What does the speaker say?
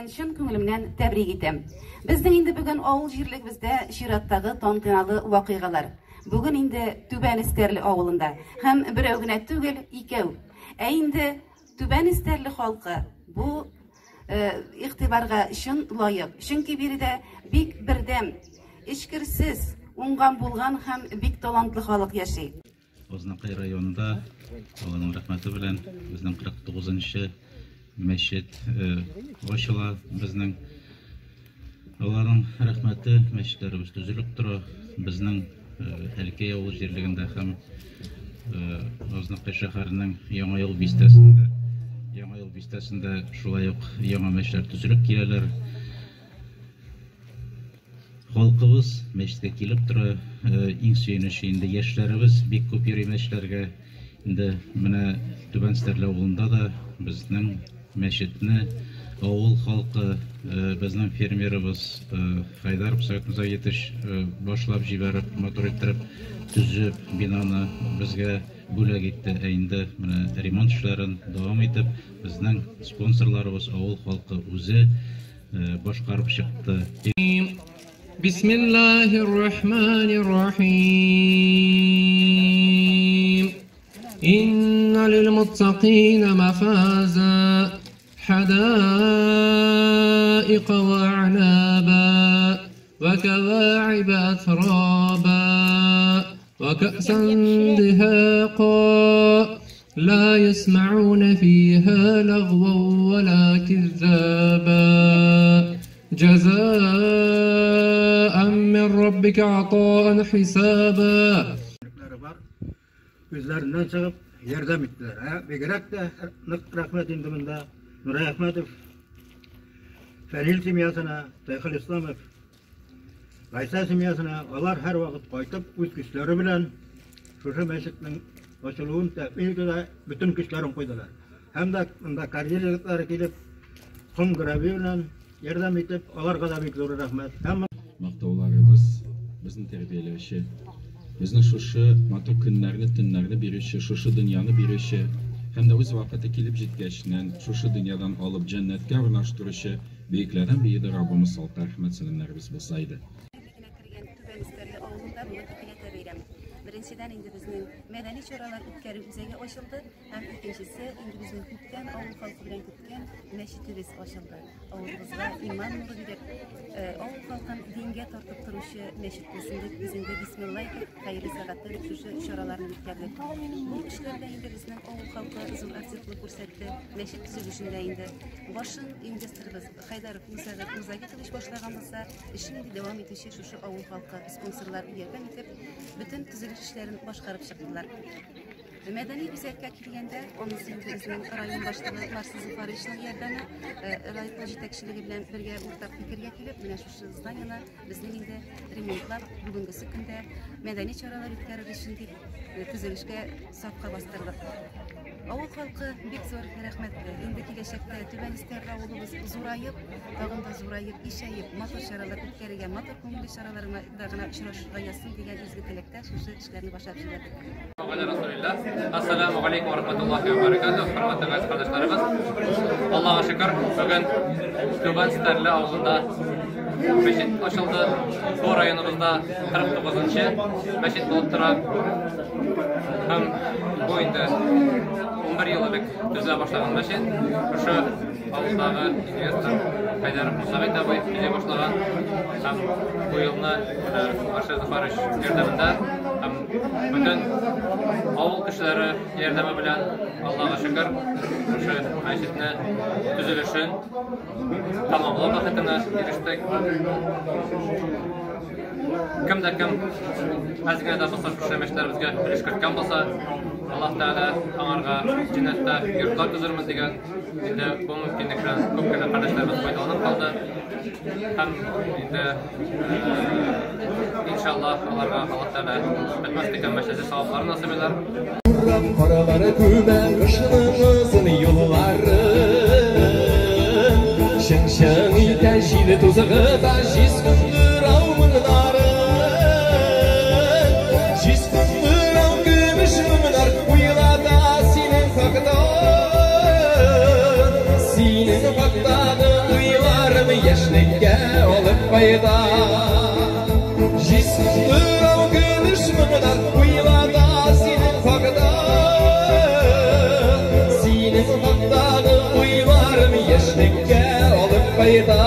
белән чын күңелемнән тәбрик итәм. Безнең инде бүген авыл җирлегебездә чираттагы тантаналы вакыйгалар. Бүген инде Түбән Истәрле авылында һәм берәү генә түгел, икәү. Ә инде Түбән Истәрле халкы бу игътибарга чын лаек. Чөнки биредә бик бердәм, эчкерсез, уңган булган һәм бик талантлы халык яши. Ознакай районында Алланың рәхмәте белән безнең 49-нчы мәчет ачыла. Безнең Алланың рәхмәте мәчетләребез төзелеп тора. Безнең Әлкәй авыл җирлегендә һәм Ознакай шәһәренең Яңа ел бистәсендә шулай ук яңа мәчетләр төзелеп киләләр. Халкыбыз мәчеткә килеп тора. Иң сөенече инде яшьләребез бик күп йөри мәчетләргә. Инде менә Түбән Истәрле авылында да безнең мәчетне авыл халкы, безнең фермерыбыз Хайдаров Сәгъдмирза Етеш башлап җибәреп, мотор иттереп, төзеп, бинаны безгә бүләк итте. Ә инде менә ремонт эшләрен дәвам итеп, безнең спонсорларыбыз авыл халкы үзе башкарып чыкты. بسم الله الرحمن الرحيم إن للمتقين مفازا حدائق وأعنابا وكواعب أترابا وكأسا دهاقا لا يسمعون فيها لغوا ولا كذابا جزاء من ربك عطاء حسابا. Üzlerinden çıkıp yardım ettiler. Begerek de rahmet indiminde Nuray Ahmetov, Fenil Simyasına, Taykhil İslamov, Veysel Simyasına, onlar her vakit kaytıp üst güçleri bilen şu meşitinin açılığını tepki ettiler, bütün güçlerini koydular. Hem de kariyerlikleri gelip kum gravi bilen yardım etip, onlara da büyük zor rahmet. Maqtaularımız bizning tarbiyalashi, bizning şuşu matur kunlarni, tunlarni berishi, şuşu dunyoni berishi, hamda o'z vaqtida kelib jetgashdan, şuşu dunyodan olib jannatga o'rnatishtirishi buyuklardan biridir. Rabbimiz salta rahmat sanamlarimiz bo'lsaydi. Birinchiden indi bizning madaniy choralar o'tkaruv o'zaga ochildi, ham ikkinchisi indi bizning kutgan avul xalqi bilan kutgan masjidimiz ochildi. Avulımızga iman nuri berib, avul xalqin dinga tortib turuvchi masjidimizda bizning bismillah xayri soatda shu choralarni o'tkazdik. Bu ishlarda indi bizning avul xalqi zo'r aksiyasini ko'rsatdi. Masjid tuzilishida indi boshın investorimiz Haydarov Musaga qilish boshlagan bo'lsa, ishni davom etishi shu avul xalqi sponsorlar yordam etib, bütün tuzilish işlerini başkarıp çıktılar. Medeni güzellikle kirgende, onun sizin rayon başkanı Marsiz Fariş'in yerdemi, rayon jetekçiliği bilen birge ortak fikirge kelip, mine şu zdanyana bizning indi remontlar bugünkü günde medeni çaralar ötkərilishi için tuzilishga safqa bastırdık. Avul halkı bek zor rahmetli. İndiki gelecekte Түбән Истәрле авылыбыз зурайып, тагын да зурайып, ишәеп, матур чаралар үткәргән, матур күңелле чараларына да гына очрашырга ясын дигән изге теләктә шушы эшләрне башлап җибәрдек. Assalamu alaykum wa rahmatullahi wa barakatuh. Hörmәтле кардәшләребез. Аллаһка шөкер, бүген Түбән Истәрле авылында мәчет ачылды. Бу районыбызда 49-нчы мәчет булып тора. Һәм бу инде 11 yıllık düzle başlayan мәчет. Şu avulдағы инвестор Хайдаров Musaga bize başlayan һәм bu yılны Маршез Фариш ярдәмендә һәм bütün avul кешеләре ярдәме белән Аллаһка шөкер şu мәчетне төзелешен тамамлау бәхетенә ирештек. Kimde kim azgina da bulsa şu мәчетләребезгә өлеш керткән булса, Аллаһ Тәгалә аңарга җәннәттә йортлар төзермен дигән инде бу мөмкинлек белән күп кенә кардәшләребез файдаланып калды. Һәм инде иншаллаһ аларга Аллаһ Тәгалә бетмәс дигән мәчетләр савапларын насыйп итәр. Каралары күмән кышыныңызын юллары Шың-шың итән җиле тузыгыда җиз күндер алмыннары Җиз күндер ау көмеш мөннәр уйлата синең хакта Синең хакта уйла яшьлеккә алып кайда. Җисемдер гөмеш моңнар уйлада синең хакта. Синең хактагы уйларым яшьлеккә алып кайда.